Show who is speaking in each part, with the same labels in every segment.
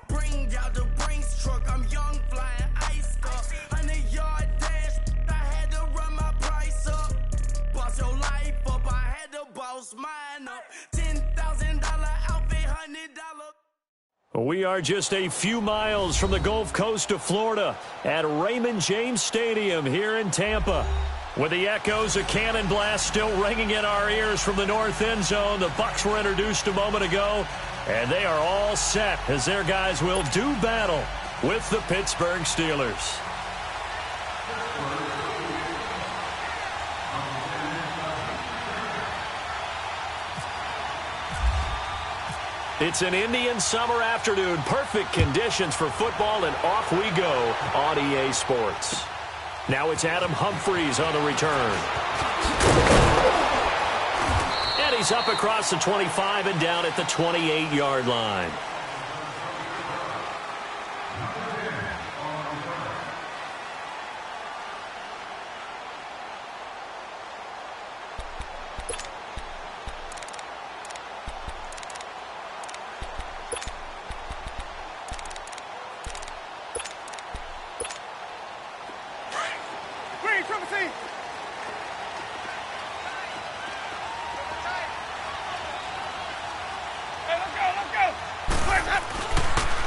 Speaker 1: Bring out the Brinks truck, I'm young, flying ice up. 100-yard dash, I had to run my price up. Boss your life up, I had to boss mine up. $10,000 outfit, $100.
Speaker 2: We are just a few miles from the Gulf Coast of Florida at Raymond James Stadium here in Tampa. With the echoes of cannon blast still ringing in our ears from the north end zone, the Bucs were introduced a moment ago, and they are all set as their guys will do battle with the Pittsburgh Steelers. It's an Indian summer afternoon. Perfect conditions for football, and off we go on EA Sports. Now it's Adam Humphries on the return. And he's up across the 25 and down at the 28-yard line.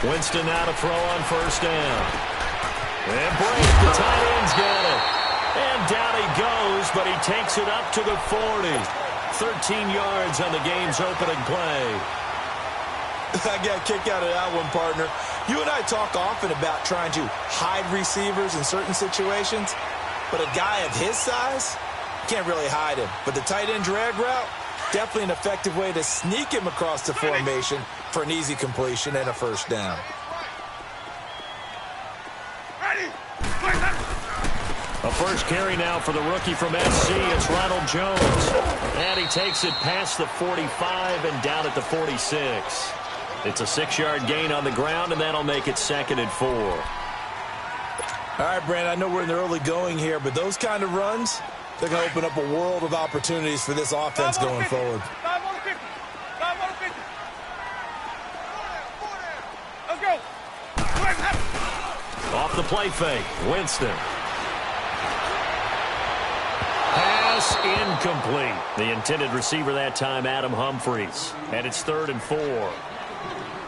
Speaker 2: Winston now to throw on first down. And Brake, the tight end's got it. And down he goes, but he takes it up to the 40. 13 yards on the game's opening play.
Speaker 3: I got a kick out of that one, partner. You and I talk often about trying to hide receivers in certain situations, but a guy of his size can't really hide him. But the tight end drag route, definitely an effective way to sneak him across the formation for an easy completion and a first down.
Speaker 2: A first carry now for the rookie from SC. It's Ronald Jones. And he takes it past the 45 and down at the 46. It's a 6-yard gain on the ground, and that'll make it 2nd and 4.
Speaker 3: All right, Brandon, I know we're in the early going here, but those kind of runs, they're going to open up a world of opportunities for this offense going forward.
Speaker 4: Let's go.
Speaker 2: Off the play fake, Winston. Pass incomplete. The intended receiver that time, Adam Humphries. And it's 3rd and 4.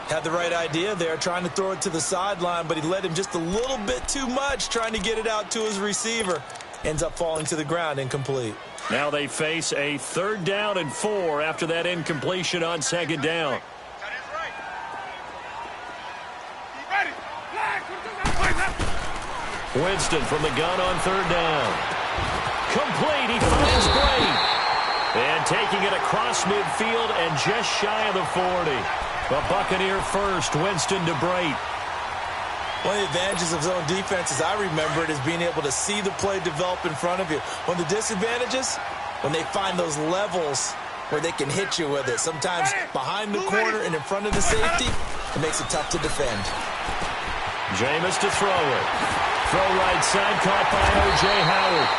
Speaker 3: Had the right idea there, trying to throw it to the sideline, but he led him just a little bit too much, trying to get it out to his receiver. Ends up falling to the ground, incomplete.
Speaker 2: Now they face a 3rd down and 4 after that incompletion on 2nd down. Winston from the gun on 3rd down. Complete, he finds Brake. And taking it across midfield and just shy of the 40. The Buccaneer first, Winston to Brake.
Speaker 3: One of the advantages of zone defense, as I remember it, is being able to see the play develop in front of you. One of the disadvantages, when they find those levels where they can hit you with it. Sometimes behind the corner and in front of the safety, it makes it tough to defend.
Speaker 2: Jameis to throw it. Throw right side, caught by O.J. Howard.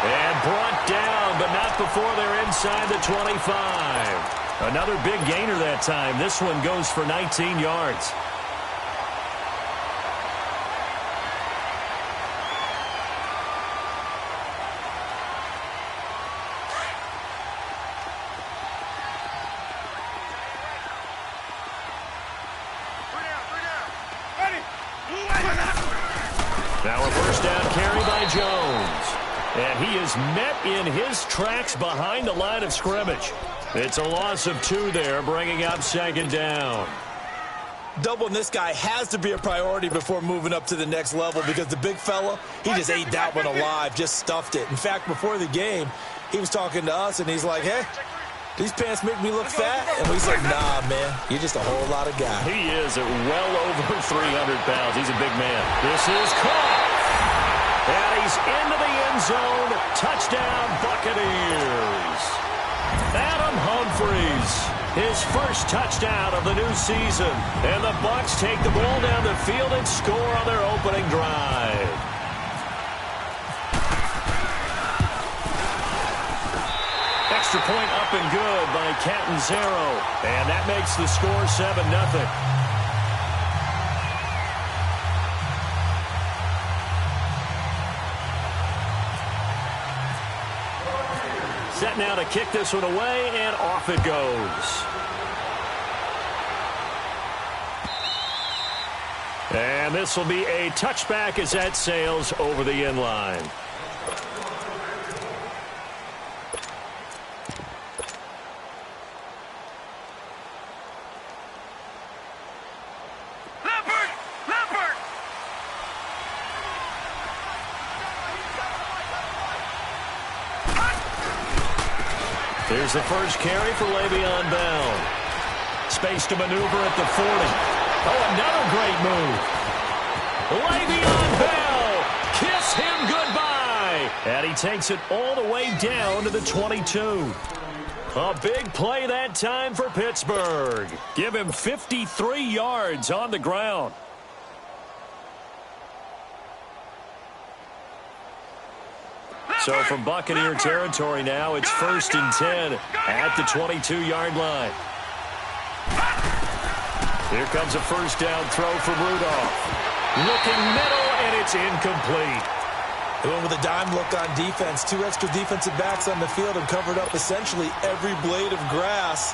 Speaker 2: And brought down, but not before they're inside the 25. Another big gainer that time. This one goes for 19 yards. Now a first down carry by Jones. And he is met in his tracks behind the line of scrimmage. It's a loss of 2 there, bringing up 2nd down.
Speaker 3: Doubling this guy has to be a priority before moving up to the next level, because the big fella, he just ate that one alive, just stuffed it. In fact, before the game, he was talking to us, and he's like, hey, these pants make me look fat? And we said, nah, man, you're just a whole lot of guy.
Speaker 2: He is at well over 300 pounds. He's a big man. This is caught. And he's into the end zone. Touchdown, Buccaneers. Adam Humphries, his first touchdown of the new season. And the Bucs take the ball down the field and score on their opening drive. Extra point up and good by Catanzaro. And that makes the score 7-0. Set now to kick this one away, and off it goes. And this will be a touchback as that sails over the end line. Here's the first carry for Le'Veon Bell. Space to maneuver at the 40. Oh, another great move. Le'Veon Bell, kiss him goodbye. And he takes it all the way down to the 22. A big play that time for Pittsburgh. Give him 53 yards on the ground. So from Buccaneer territory now, it's 1st and 10 at the 22-yard line. Here comes a first down throw from Rudolph. Looking middle, and it's incomplete.
Speaker 3: They went with a dime look on defense. 2 extra defensive backs on the field and covered up essentially every blade of grass.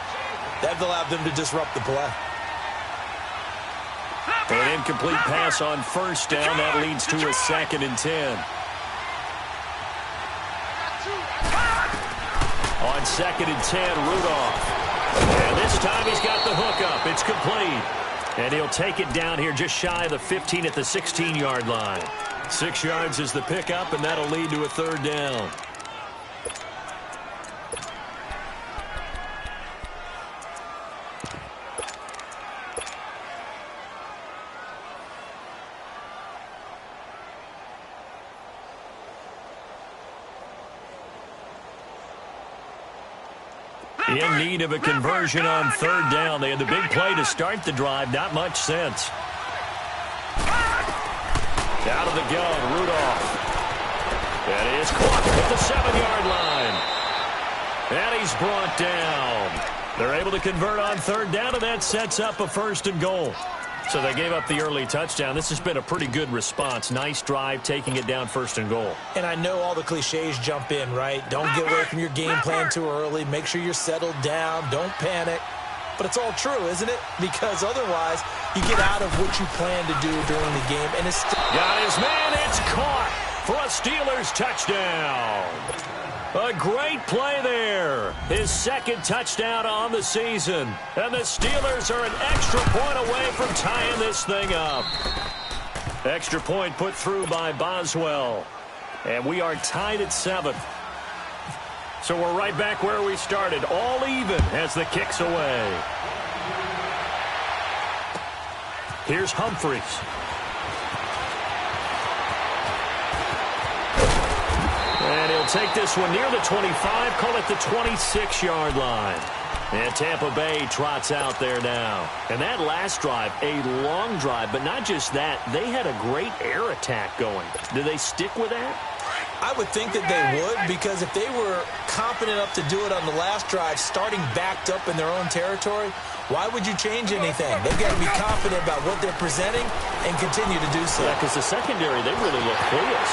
Speaker 3: That allowed them to disrupt the play.
Speaker 2: An incomplete pass on first down. That leads to a 2nd and 10. On 2nd and 10, Rudolph. And this time he's got the hook up. It's complete. And he'll take it down here just shy of the 15 at the 16-yard line. 6 yards is the pickup, and that'll lead to a 3rd down. In need of a conversion on 3rd down. They had the big play to start the drive. Not much sense. Out of the gun, Rudolph. That is caught at the 7-yard line. And he's brought down. They're able to convert on 3rd down, and that sets up a 1st and goal. So they gave up the early touchdown. This has been a pretty good response. Nice drive, taking it down 1st and goal.
Speaker 3: And I know all the cliches jump in, right? Don't get away from your game plan too early. Make sure you're settled down. Don't panic. But it's all true, isn't it? Because otherwise, you get out of what you plan to do during the game. And it's
Speaker 2: got his man. It's caught for a Steelers touchdown. A great play there. His 2nd touchdown on the season. And the Steelers are an extra point away from tying this thing up. Extra point put through by Boswell. And we are tied at 7. So we're right back where we started. All even as the kick's away. Here's Humphries. And he'll take this one near the 25, call it the 26-yard line. And Tampa Bay trots out there now. And that last drive, a long drive, but not just that. They had a great air attack going. Do they stick with that?
Speaker 3: I would think that they would, because if they were confident enough to do it on the last drive, starting backed up in their own territory, why would you change anything? They've got to be confident about what they're presenting and continue to do so.
Speaker 2: Yeah, because the secondary, they really look clueless.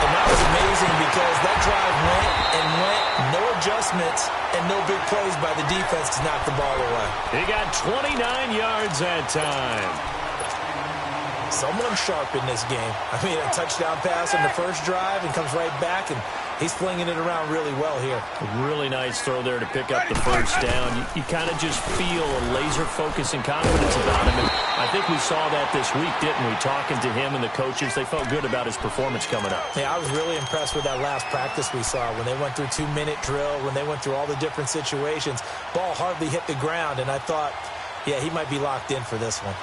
Speaker 3: And that was amazing because that drive went and went, no adjustments, and no big plays by the defense to knock the ball away.
Speaker 2: He got 29 yards that time.
Speaker 3: Someone sharp in this game. I mean, a touchdown pass on the first drive and comes right back, and he's flinging it around really well here.
Speaker 2: A really nice throw there to pick up the first down. You kind of just feel a laser focus and confidence about him. And I think we saw that this week, didn't we? Talking to him and the coaches, they felt good about his performance coming up.
Speaker 3: Yeah, I was really impressed with that last practice we saw when they went through 2-minute drill, when they went through all the different situations. Ball hardly hit the ground, and I thought, yeah, he might be locked in for this one.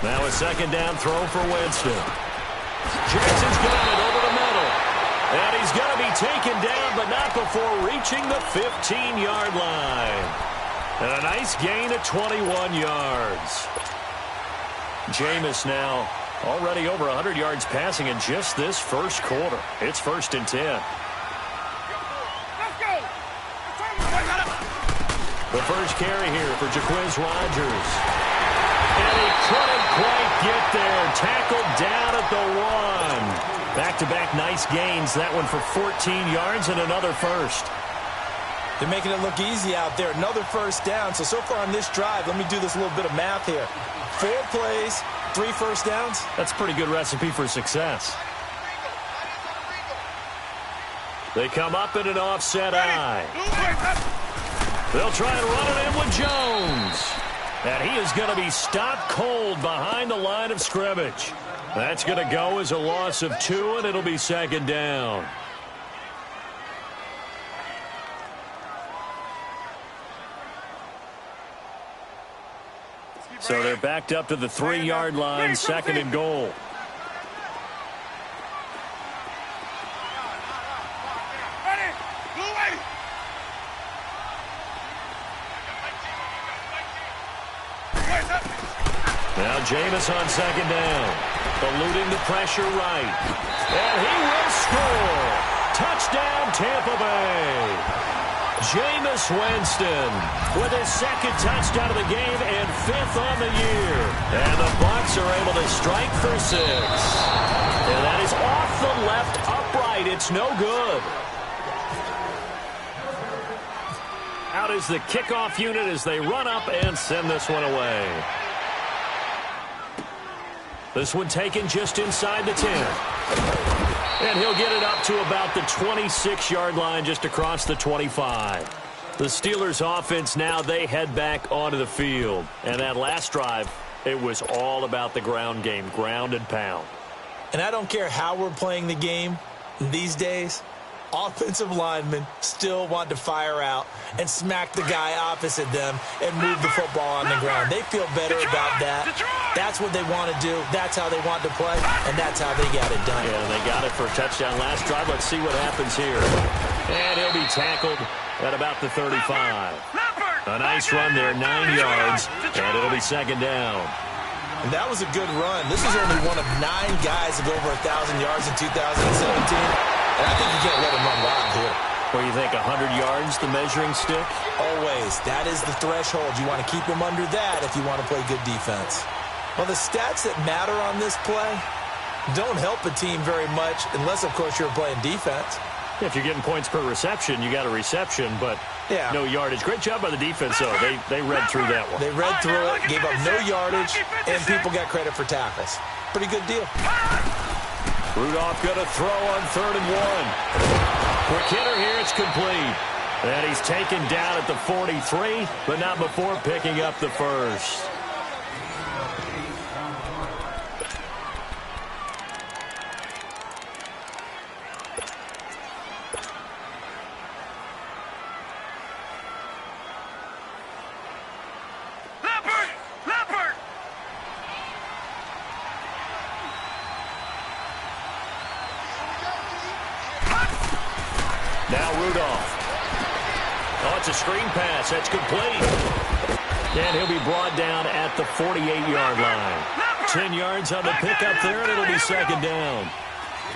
Speaker 2: Now a 2nd down throw for Winston. Jackson's got it over the middle. And he's going to be taken down, but not before reaching the 15-yard line. And a nice gain of 21 yards. Jameis now Already over 100 yards passing in just this first quarter. It's 1st and 10. The first carry here for Jaquiz Rodgers. And he couldn't quite get there. Tackled down at the 1. Back-to-back nice gains. That one for 14 yards and another first.
Speaker 3: They're making it look easy out there. Another first down. So far on this drive, let me do this little bit of math here. 4 plays, 3 first downs.
Speaker 2: That's a pretty good recipe for success. They come up in an offset eye. They'll try and run it in with Jones. And he is going to be stopped cold behind the line of scrimmage. That's going to go as a loss of 2, and it'll be 2nd down. So they're backed up to the 3-yard line, 2nd and goal. Now Jameis on 2nd down. Eluding the pressure right. And he will score. Touchdown, Tampa Bay. Jameis Winston with his 2nd touchdown of the game and 5th on the year. And the Bucs are able to strike for 6. And that is off the left upright. It's no good. Out is the kickoff unit as they run up and send this one away. This one taken just inside the 10. And he'll get it up to about the 26-yard line, just across the 25. The Steelers offense now, they head back onto the field. And that last drive, it was all about the ground game, ground and pound.
Speaker 3: And I don't care how we're playing the game these days, offensive linemen still want to fire out and smack the guy opposite them and move the football on the ground. They feel better about that. That's what they want to do. That's how they want to play, and that's how they got it done.
Speaker 2: Yeah, they got it for a touchdown last drive. Let's see what happens here. And he'll be tackled at about the 35. A nice run there, 9 yards, and it'll be 2nd down.
Speaker 3: And that was a good run. This is only one of 9 guys to go over 1,000 yards in 2017. And I think you can't let him run wild here.
Speaker 2: What do you think, 100 yards, the measuring stick?
Speaker 3: Always. That is the threshold. You want to keep him under that if you want to play good defense. Well, the stats that matter on this play don't help a team very much unless, of course, you're playing defense.
Speaker 2: If you're getting points per reception, you got a reception, but no yardage. Great job by the defense, though. They read through that one.
Speaker 3: They read through it, gave up no yardage, and people got credit for tackles. Pretty good deal.
Speaker 2: Rudolph going to throw on 3rd and 1. Quick hitter here, it's complete. And he's taken down at the 43, but not before picking up the first. Now Rudolph. Oh, it's a screen pass. That's complete. And he'll be brought down at the 48-yard line. 10 yards on the pickup there, and it'll be 2nd down.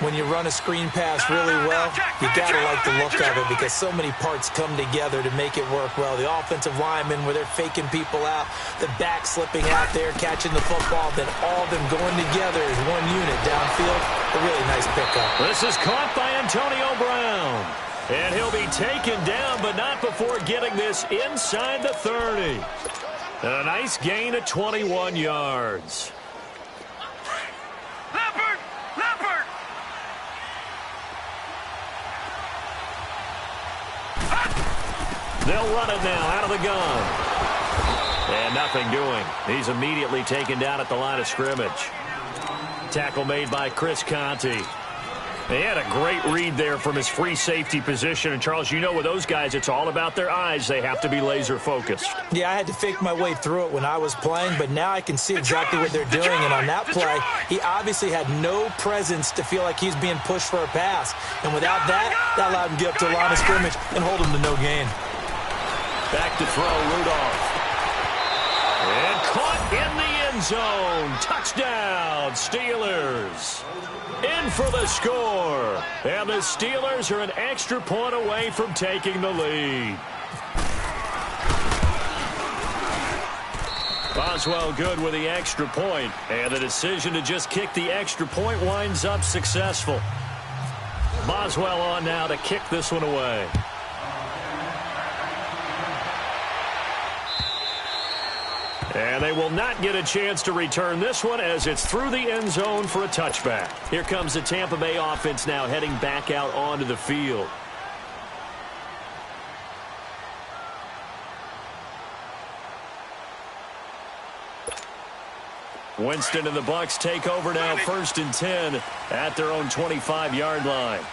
Speaker 3: When you run a screen pass really well, you got to like the look of it because so many parts come together to make it work well. The offensive linemen, where they're faking people out, the back slipping out there, catching the football, then all of them going together as one unit downfield. A really nice pickup.
Speaker 2: This is caught by Antonio Brown. And he'll be taken down, but not before getting this inside the 30. And a nice gain of 21 yards.
Speaker 1: Leopard!
Speaker 2: They'll run it now out of the gun. And nothing doing. He's immediately taken down at the line of scrimmage. Tackle made by Chris Conte. They had a great read there from his free safety position. And, Charles, you know with those guys, it's all about their eyes. They have to be laser-focused.
Speaker 3: Yeah, I had to fake my way through it when I was playing, but now I can see exactly what they're doing. And on that play, he obviously had no presence to feel like he's being pushed for a pass. And without that, that allowed him to get up to the line of scrimmage and hold him to no gain.
Speaker 2: Back to throw, Rudolph. And caught in the end end zone. Touchdown, Steelers. In for the score. And the Steelers are an extra point away from taking the lead. Boswell good with the extra point, and the decision to just kick the extra point winds up successful. Boswell on now to kick this one away. And they will not get a chance to return this one as it's through the end zone for a touchback. Here comes the Tampa Bay offense now heading back out onto the field. Winston and the Bucs take over now, 1st and 10 at their own 25-yard line.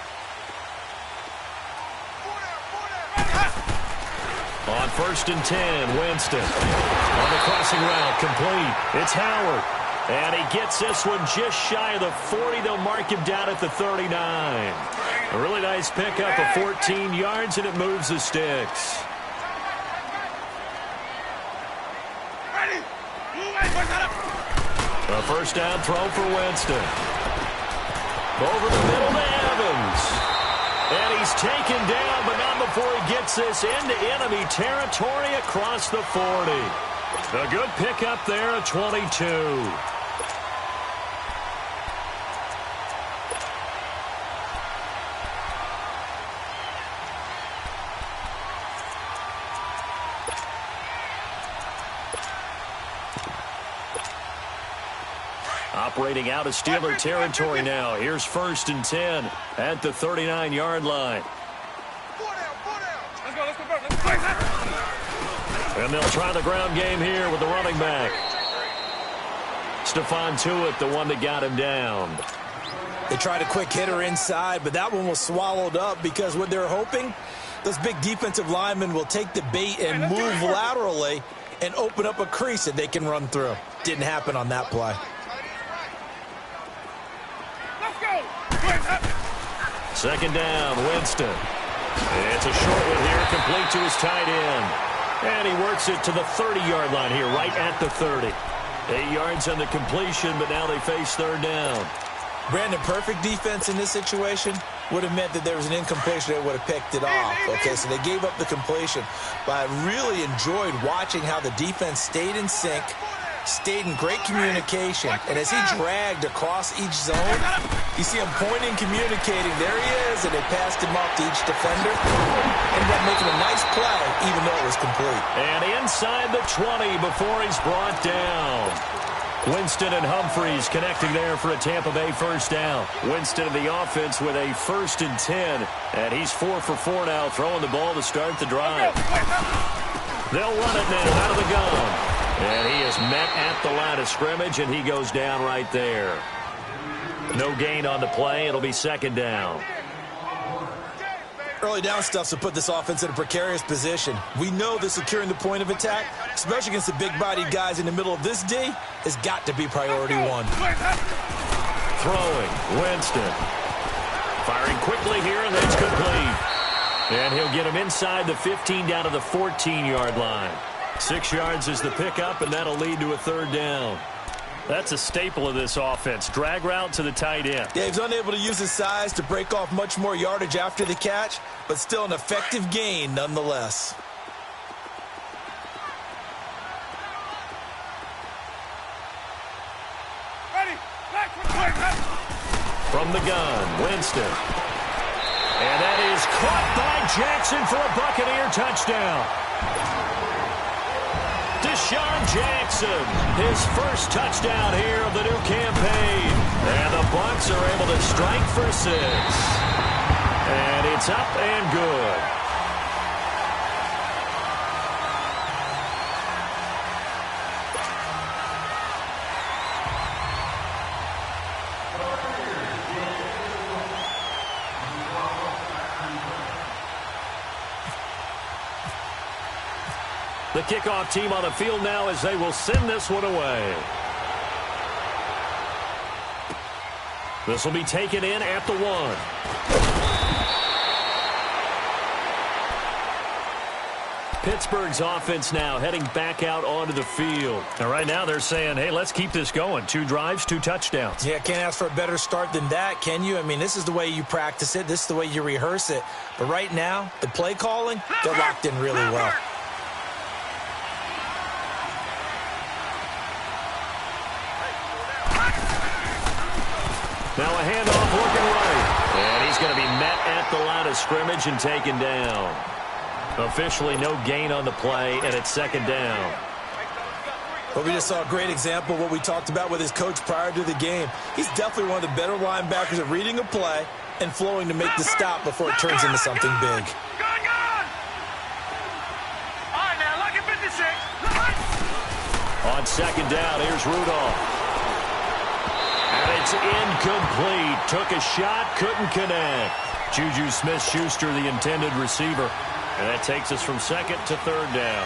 Speaker 2: On 1st and 10, Winston on the crossing route, complete. It's Howard, and he gets this one just shy of the 40. They'll mark him down at the 39. A really nice pickup of 14 yards, and it moves the sticks. A first down throw for Winston. Over the middle to Evans. And he's taken down, but not before he gets this into enemy territory across the 40. A good pickup there at 22. Operating out of Steeler territory now. Here's 1st and 10 at the 39-yard line. And they'll try the ground game here with the running back. Stephon Tuitt, the one that got him down.
Speaker 3: They tried a quick hitter inside, but that one was swallowed up because what they're hoping, those big defensive linemen will take the bait and move laterally and open up a crease that they can run through. Didn't happen on that play.
Speaker 2: Second down, Winston. It's a short one here, complete to his tight end. And he works it to the 30-yard line here, right at the 30. 8 yards on the completion, but now they face 3rd down.
Speaker 3: Brandon, perfect defense in this situation would have meant that there was an incompletion that would have picked it off. Okay, so they gave up the completion. But I really enjoyed watching how the defense stayed in sync, stayed in great communication, and as he dragged across each zone, you see him pointing, communicating. There he is, and they passed him off to each defender. Ended up making a nice play, even though it was complete.
Speaker 2: And inside the 20 before he's brought down. Winston and Humphreys connecting there for a Tampa Bay first down. Winston in the offense with a 1st and 10, and he's 4 for 4 now, throwing the ball to start the drive. They'll run it now out of the gun. And he is met at the line of scrimmage, and he goes down right there. No gain on the play. It'll be 2nd down.
Speaker 3: Early down stuff to put this offense in a precarious position. We know that securing the point of attack, especially against the big-bodied guys in the middle of this D, has got to be priority one.
Speaker 2: Throwing, Winston. Firing quickly here, and that's complete. And he'll get him inside the 15 down to the 14-yard line. 6 yards is the pickup, and that'll lead to a 3rd down. That's a staple of this offense. Drag route to the tight end.
Speaker 3: Yeah, he's unable to use his size to break off much more yardage after the catch, but still an effective gain nonetheless.
Speaker 2: From the gun, Winston. And that is caught by Jackson for a Buccaneer touchdown. Deshaun Jackson, his first touchdown here of the new campaign. And the Bucs are able to strike for 6. And it's up and good. The kickoff team on the field now as they will send this one away. This will be taken in at the 1. Pittsburgh's offense now heading back out onto the field. And right now they're saying, hey, let's keep this going. 2 drives, 2 touchdowns.
Speaker 3: Yeah, can't ask for a better start than that, can you? I mean, this is the way you practice it. This is the way you rehearse it. But right now, the play calling, they're locked in really well.
Speaker 2: Now a handoff looking right. And he's going to be met at the line of scrimmage and taken down. Officially no gain on the play, and it's 2nd down.
Speaker 3: Well, we just saw a great example of what we talked about with his coach prior to the game. He's definitely one of the better linebackers at reading a play and flowing to make the stop before it turns into something big.
Speaker 2: On 2nd down, here's Rudolph. And it's incomplete. Took a shot, couldn't connect. Juju Smith-Schuster, the intended receiver. And that takes us from 2nd to 3rd down.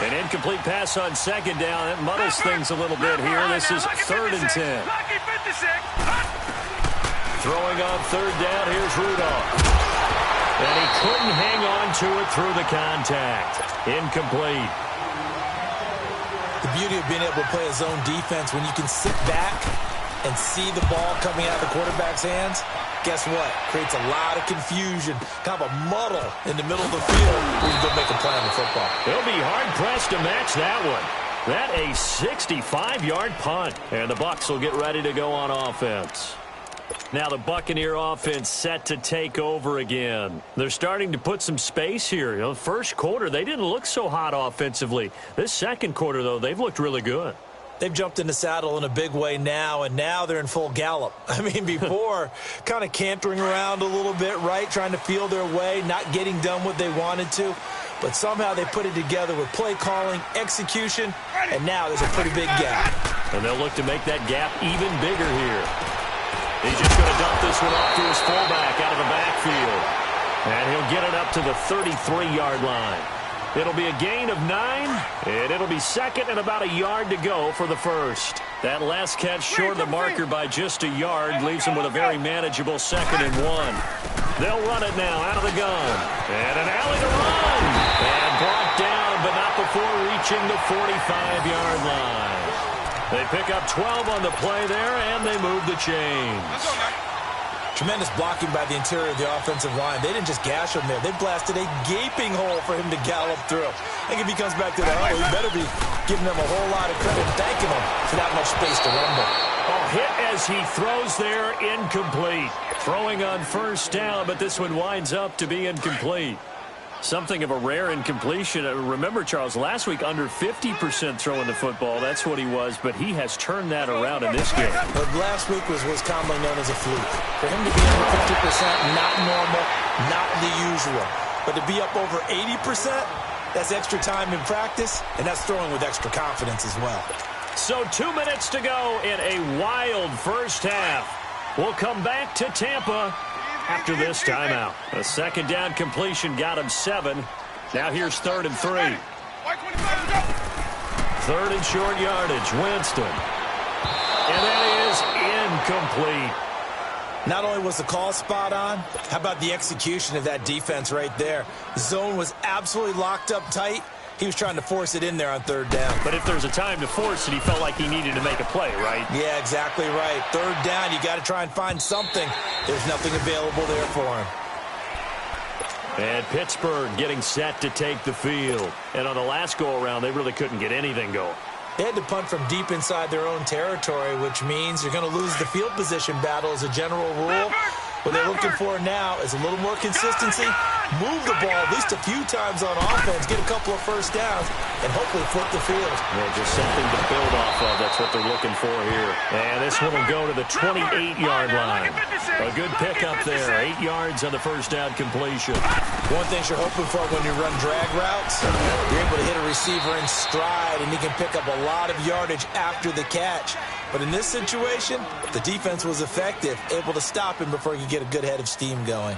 Speaker 2: An incomplete pass on 2nd down. That muddles things a little bit here. This is 3rd and 10. Throwing on 3rd down, here's Rudolph. And he couldn't hang on to it through the contact. Incomplete.
Speaker 3: The beauty of being able to play a zone defense when you can sit back and see the ball coming out of the quarterback's hands, guess what? Creates a lot of confusion, kind of a muddle in the middle of the field when you go make a play on the football.
Speaker 2: They'll be hard-pressed to match that one. That a 65-yard punt. And the Bucs will get ready to go on offense. Now the Buccaneer offense set to take over again. They're starting to put some space here. You know, first quarter, they didn't look so hot offensively. This second quarter, though, they've looked really good.
Speaker 3: They've jumped in the saddle in a big way now, and now they're in full gallop. I mean, before, kind of cantering around a little bit, right, trying to feel their way, not getting done what they wanted to. But somehow they put it together with play calling, execution, and now there's a pretty big gap.
Speaker 2: And they'll look to make that gap even bigger here. He's just going to dump this one off to his fullback out of the backfield. And he'll get it up to the 33-yard line. It'll be a gain of 9, and it'll be 2nd and about a yard to go for the first. That last catch short of the marker by just a yard leaves him with a very manageable 2nd and 1. They'll run it now out of the gun. And an alley to run. And brought down, but not before reaching the 45-yard line. They pick up 12 on the play there, and they move the chains.
Speaker 3: Tremendous blocking by the interior of the offensive line. They didn't just gash him there. They blasted a gaping hole for him to gallop through. I think if he comes back to the huddle, he better be giving them a whole lot of credit and thanking them for that much space to rumble.
Speaker 2: Oh, hit as he throws there, incomplete. Throwing on 1st down, but this one winds up to be incomplete. Something of a rare incompletion. Remember, Charles, last week under 50% throwing the football. That's what he was, but he has turned that around in this game.
Speaker 3: But last week was commonly known as a fluke. For him to be under 50%, not normal, not the usual. But to be up over 80%, that's extra time in practice, and that's throwing with extra confidence as well.
Speaker 2: So 2 minutes to go in a wild first half. We'll come back to Tampa after this timeout. A 2nd down completion got him 7. Now here's 3rd and 3. 3rd and short yardage. Winston. And that is incomplete.
Speaker 3: Not only was the call spot on, how about the execution of that defense right there? The zone was absolutely locked up tight. He was trying to force it in there on 3rd down.
Speaker 2: But if there's a time to force it, he felt like he needed to make a play, right?
Speaker 3: Yeah, exactly right. 3rd down, you got to try and find something. There's nothing available there for him.
Speaker 2: And Pittsburgh getting set to take the field. And on the last go-around, they really couldn't get anything going.
Speaker 3: They had to punt from deep inside their own territory, which means you're going to lose the field position battle as a general rule. What they're looking for now is a little more consistency, move the ball at least a few times on offense, get a couple of 1st downs, and hopefully flip the field.
Speaker 2: Yeah, just something to build off of. That's what they're looking for here. And this one will go to the 28-yard line. A good pickup there. 8 yards on the 1st down completion.
Speaker 3: One thing you're hoping for when you run drag routes, you're able to hit a receiver in stride, and he can pick up a lot of yardage after the catch. But in this situation, the defense was effective, able to stop him before he could get a good head of steam going.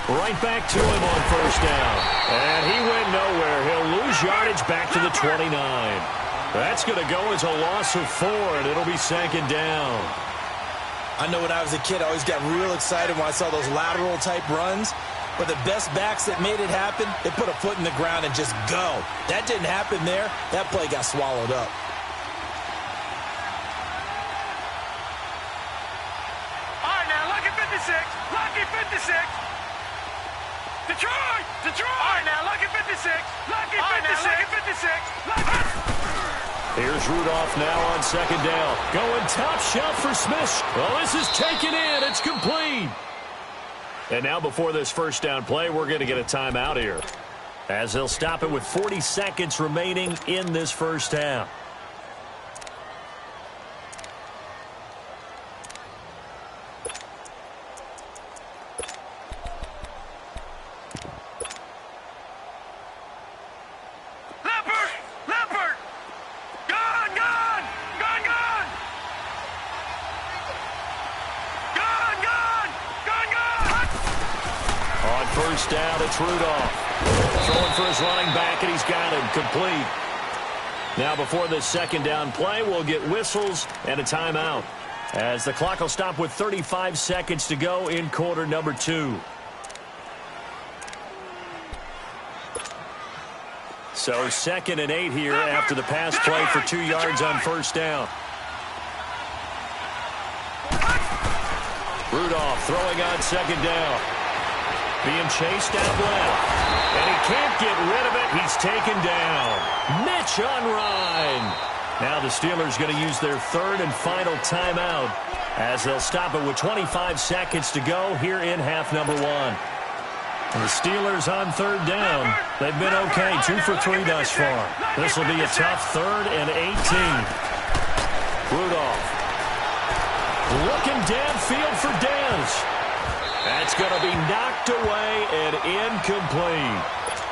Speaker 2: Right back to him on 1st down. And he went nowhere. He'll lose yardage back to the 29. That's going to go as a loss of 4, and it'll be second down.
Speaker 3: I know when I was a kid, I always got real excited when I saw those lateral-type runs. But the best backs that made it happen, they put a foot in the ground and just go. That didn't happen there. That play got swallowed up.
Speaker 4: All right, now, lucky 56. Lucky 56. Detroit! Detroit! All right, now, lucky 56. Lucky 56. Lucky 56. Lucky.
Speaker 2: Here's Rudolph now on second down. Going top shelf for Smith. Well, this is taken in. It's complete. And now before this first down play, we're going to get a timeout here, as they'll stop it with 40 seconds remaining in this first half. First down, it's Rudolph. Throwing for his running back, and he's got him complete. Now before this second down play, we'll get whistles and a timeout, as the clock will stop with 35 seconds to go in quarter number 2. So 2nd and 8 here after the pass play for 2 yards on first down. Rudolph throwing on second down. Being chased out left. And he can't get rid of it. He's taken down. Mitch on Ryan. Now the Steelers going to use their 3rd and final timeout, as they'll stop it with 25 seconds to go here in half number 1. And the Steelers on 3rd down. They've been okay, 2 for 3 thus far. This will be a tough 3rd and 18. Rudolph looking downfield for Dez. That's going to be knocked away and incomplete.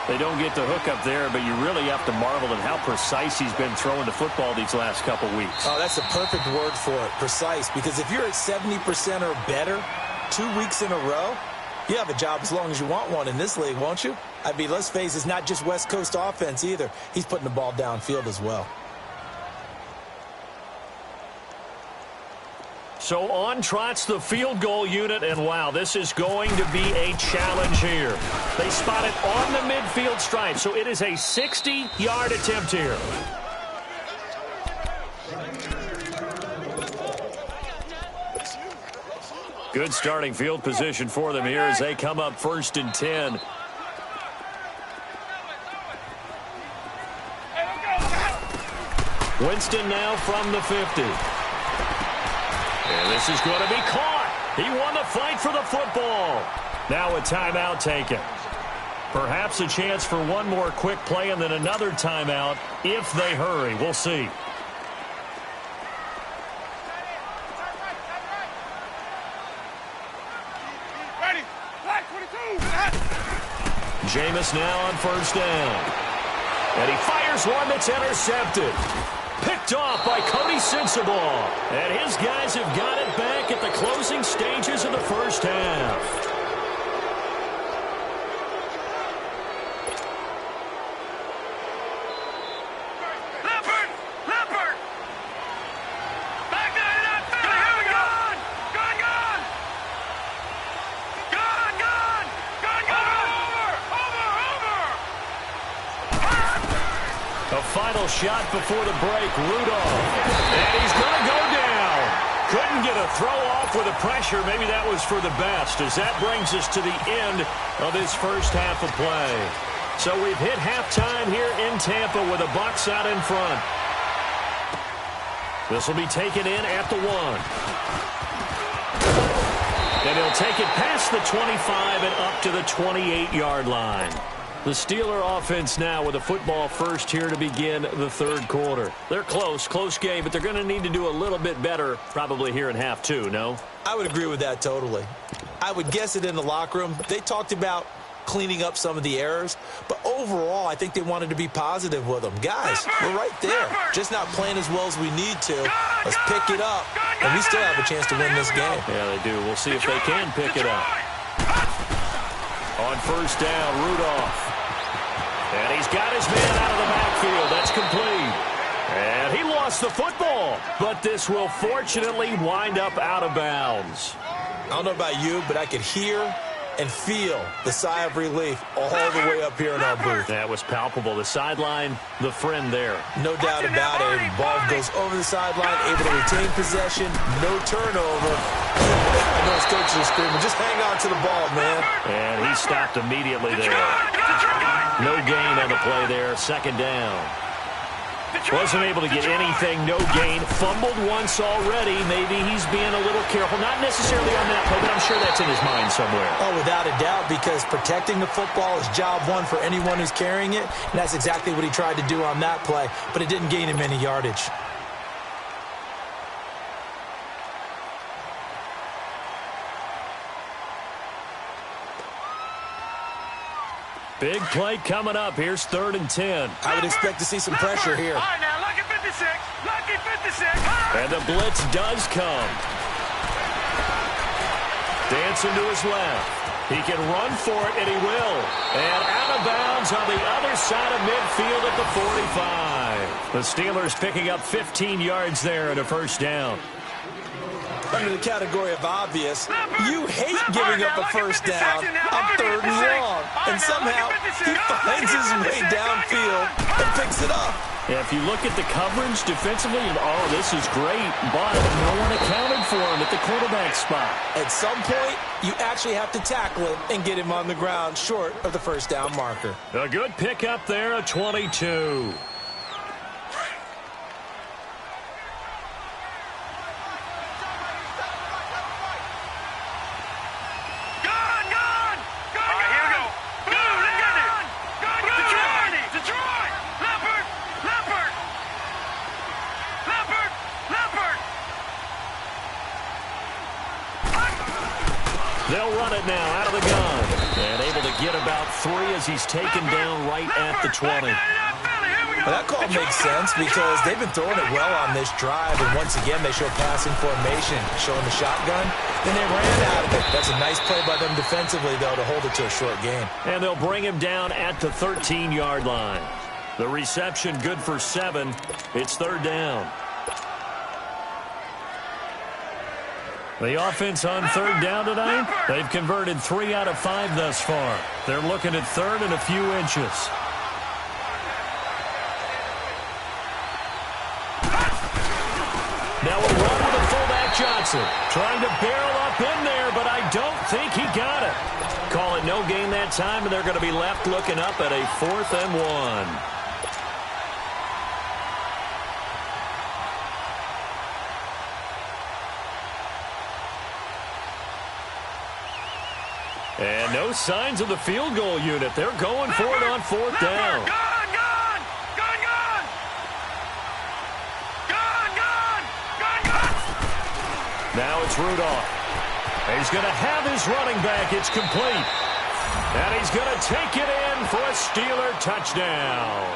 Speaker 2: They don't get the hook up there, but you really have to marvel at how precise he's been throwing the football these last couple weeks.
Speaker 3: Oh, that's a perfect word for it, precise. Because if you're at 70% or better 2 weeks in a row, you have a job as long as you want one in this league, won't you? I mean, let's face it, it's not just West Coast offense either. He's putting the ball downfield as well.
Speaker 2: So on trots the field goal unit, and wow, this is going to be a challenge here. They spot it on the midfield stripe, so it is a 60-yard attempt here. Good starting field position for them here as they come up 1st and 10. Winston now from the 50. And this is going to be caught. He won the fight for the football. Now a timeout taken. Perhaps a chance for one more quick play and then another timeout if they hurry. We'll see.
Speaker 4: Ready. Black 22.
Speaker 2: Jameis now on 1st down. And he fires one that's intercepted. Picked off by Cody Sensabaugh. And his guys have got it back at the closing stages of the first half.
Speaker 4: Leopard. Back there, that field. Here we go. Over.
Speaker 2: A final shot before the break, Rudolph. And he's going to go down. Couldn't get a throw off with the pressure. Maybe that was for the best, as that brings us to the end of this first half of play. So we've hit halftime here in Tampa with the Bucs out in front. This will be taken in at the 1. And he'll take it past the 25 and up to the 28-yard line. The Steeler offense now with a football first here to begin the third quarter. They're close game, but they're going to need to do a little bit better probably here in half 2, no?
Speaker 3: I would agree with that totally. I would guess it in the locker room. They talked about cleaning up some of the errors, but overall I think they wanted to be positive with them. Guys, we're right there. Just not playing as well as we need to. Let's pick it up, and we still have a chance to win this game.
Speaker 2: Yeah, they do. We'll see if they can pick it up. On first down, Rudolph. And he's got his man out of the backfield. That's complete. And he lost the football, but this will fortunately wind up out of bounds.
Speaker 3: I don't know about you, but I could hear and feel the sigh of relief all the way up here in our booth.
Speaker 2: That was palpable. The sideline, the friend there.
Speaker 3: No doubt about it. Ball goes over the sideline, able to retain possession, no turnover. I know his coaches are screaming, just hang on to the ball, man.
Speaker 2: And he stopped immediately there. No gain on the play there, second down. Wasn't able to get anything, no gain. Fumbled once already. Maybe he's being a little careful. Not necessarily on that play, but I'm sure that's in his mind somewhere.
Speaker 3: Oh, without a doubt, because protecting the football is job one for anyone who's carrying it. And that's exactly what he tried to do on that play, but it didn't gain him any yardage.
Speaker 2: Big play coming up. Here's 3rd and 10.
Speaker 3: I would expect to see some pressure here.
Speaker 4: All right, now, lucky 56. Lucky 56.
Speaker 2: And the blitz does come. Dancing to his left. He can run for it, and he will. And out of bounds on the other side of midfield at the 45. The Steelers picking up 15 yards there and a first down.
Speaker 3: Under the category of obvious, you hate giving up a first down on 3rd and long. And somehow, he finds his way downfield and picks it up.
Speaker 2: Yeah, if you look at the coverage defensively, oh, this is great, but no one accounted for him at the quarterback spot.
Speaker 3: At some point, you actually have to tackle him and get him on the ground short of the first down marker.
Speaker 2: A good pick up there, a 22. They'll run it now out of the gun. And able to get about 3 as he's taken down right at the 20.
Speaker 3: Well, that call makes sense because they've been throwing it well on this drive. And once again, they show passing formation, showing the shotgun. Then they ran out of it. That's a nice play by them defensively, though, to hold it to a short gain. And
Speaker 2: they'll bring him down at the 13-yard line. The reception good for 7. It's 3rd down. The offense on 3rd down tonight, they've converted 3 out of 5 thus far. They're looking at 3rd and a few inches. Now a run with a fullback Johnson. Trying to barrel up in there, but I don't think he got it. Call it no gain that time, and they're going to be left looking up at a 4th and 1. And no signs of the field goal unit. They're going for it on 4th down. Now it's Rudolph. He's going to have his running back. It's complete. And he's going to take it in for a Steeler touchdown.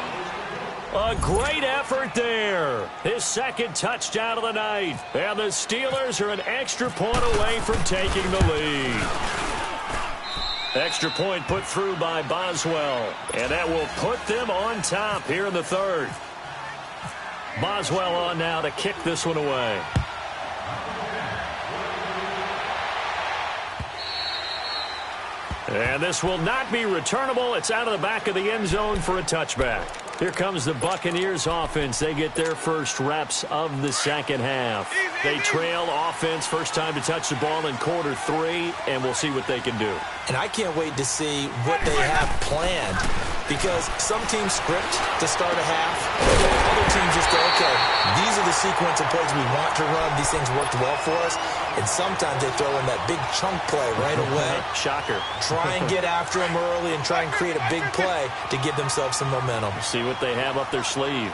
Speaker 2: A great effort there. His 2nd touchdown of the night. And the Steelers are an extra point away from taking the lead. Extra point put through by Boswell. And that will put them on top here in the 3rd. Boswell on now to kick this one away. And this will not be returnable. It's out of the back of the end zone for a touchback. Here comes the Buccaneers offense. They get their first reps of the second half. They trail offense, first time to touch the ball in quarter 3, and we'll see what they can do. And I can't wait to see what they have planned, because some teams script to start a half. Other teams just go, okay, these are the sequence of plays we want to run. These things worked well for us. And sometimes they throw in that big chunk play right away. Shocker. Try and get after them early and try and create a big play to give themselves some momentum. See what they have up their sleeve.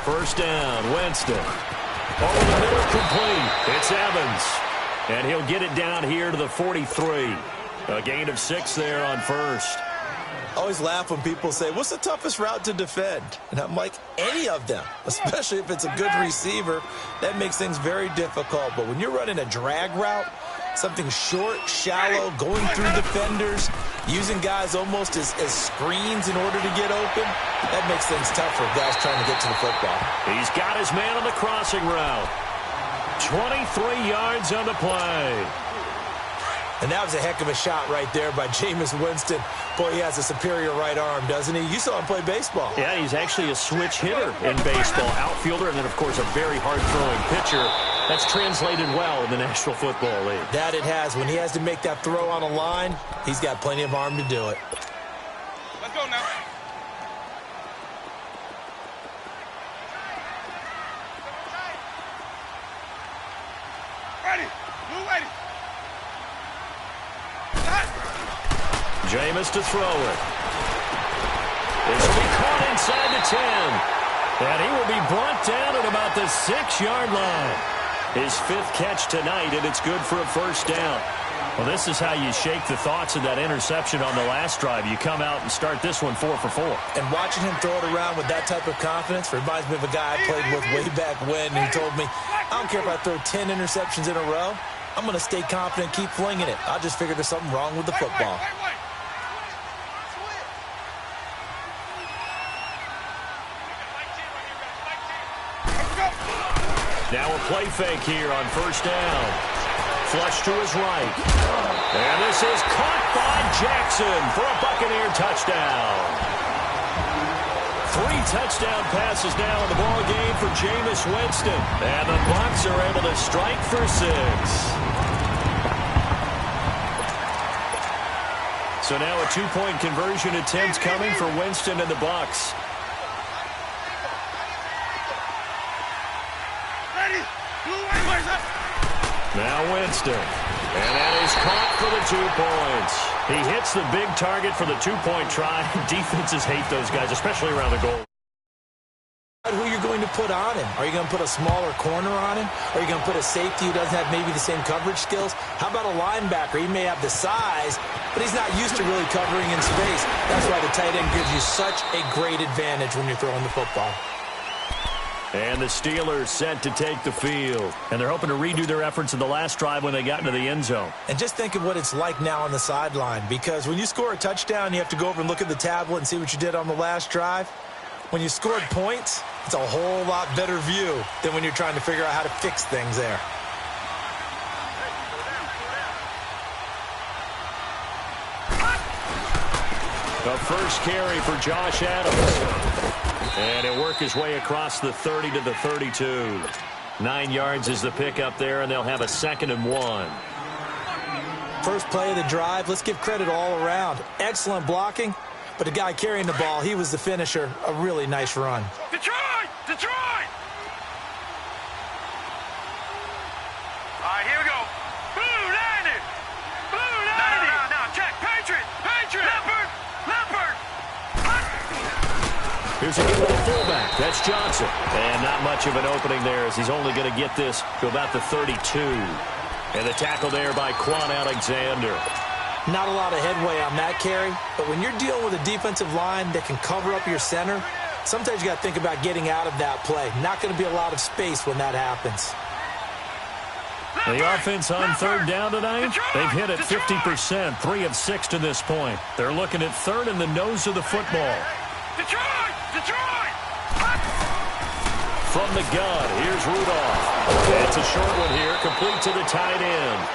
Speaker 2: First down, Winston. Over the middle, complete. It's Evans. And he'll get it down here to the 43. A gain of 6 there on first. I always laugh when people say, what's the toughest route to defend? And I'm like, any of them, especially if it's a good receiver. That makes things very difficult. But when you're running a drag route,
Speaker 3: Something short, shallow, going through defenders, using guys almost as screens in order to get open. That makes things tough for guys trying to get to the football.
Speaker 2: He's got his man on the crossing route. 23 yards on the play.
Speaker 3: And that was a heck of a shot right there by Jameis Winston. Boy, he has a superior right arm, doesn't he? You saw him play baseball.
Speaker 2: Yeah, he's actually a switch hitter in baseball. Outfielder, and then, of course, a very hard-throwing pitcher. That's translated well in the National Football League.
Speaker 3: That it has. When he has to make that throw on a line, he's got plenty of arm to do it.
Speaker 4: Let's go now. Ready. Move ready.
Speaker 2: Jameis to throw it. This will be caught inside the 10. And he will be brought down at about the 6-yard line. His 5th catch tonight, and it's good for a first down. Well, this is how you shake the thoughts of that interception on the last drive. You come out and start this one 4 for 4.
Speaker 3: And watching him throw it around with that type of confidence reminds me of a guy I played with way back when who told me, I don't care if I throw 10 interceptions in a row. I'm going to stay confident, keep flinging it. I just figured there's something wrong with the football.
Speaker 2: Now a play fake here on first down. Flush to his right. And this is caught by Jackson for a Buccaneer touchdown. 3 touchdown passes now in the ball game for Jameis Winston. And the Bucs are able to strike for 6. So now a 2-point conversion attempt coming for Winston and the Bucs. Now Winston. And that is caught for the 2 points. He hits the big target for the 2-point try. Defenses hate those guys, especially around the goal.
Speaker 3: Who you're going to put on him? Are you going to put a smaller corner on him? Are you going to put a safety who doesn't have maybe the same coverage skills? How about a linebacker? He may have the size, but he's not used to really covering in space. That's why the tight end gives you such a great advantage when you're throwing the football.
Speaker 2: And the Steelers set to take the field. And they're hoping to redo their efforts in the last drive when they got into the end zone.
Speaker 3: And just think of what it's like now on the sideline. Because when you score a touchdown, you have to go over and look at the tablet and see what you did on the last drive. When you scored points, it's a whole lot better view than when you're trying to figure out how to fix things there.
Speaker 2: The first carry for Josh Adams. And he'll work his way across the 30 to the 32. 9 yards is the pickup there, and they'll have a 2nd and 1.
Speaker 3: First play of the drive, let's give credit all around. Excellent blocking, but the guy carrying the ball, he was the finisher. A really nice run.
Speaker 4: Detroit! Detroit! All right, here we go. Blue 90! Blue 90! No, check. Patriot! Patriot! Leopard! Leopard!
Speaker 2: Here's a good little fullback. That's Johnson. And not much of an opening there as he's only going to get this to about the 32. And the tackle there by Quan Alexander.
Speaker 3: Not a lot of headway on that carry, but when you're dealing with a defensive line that can cover up your center, sometimes you got to think about getting out of that play. Not going to be a lot of space when that happens.
Speaker 2: The offense on third down tonight, they've hit it 50%, 3 of 6 to this point. They're looking at third in the nose of the football.
Speaker 4: Detroit! Detroit!
Speaker 2: From the gun, here's Rudolph. It's a short one here, complete to the tight end.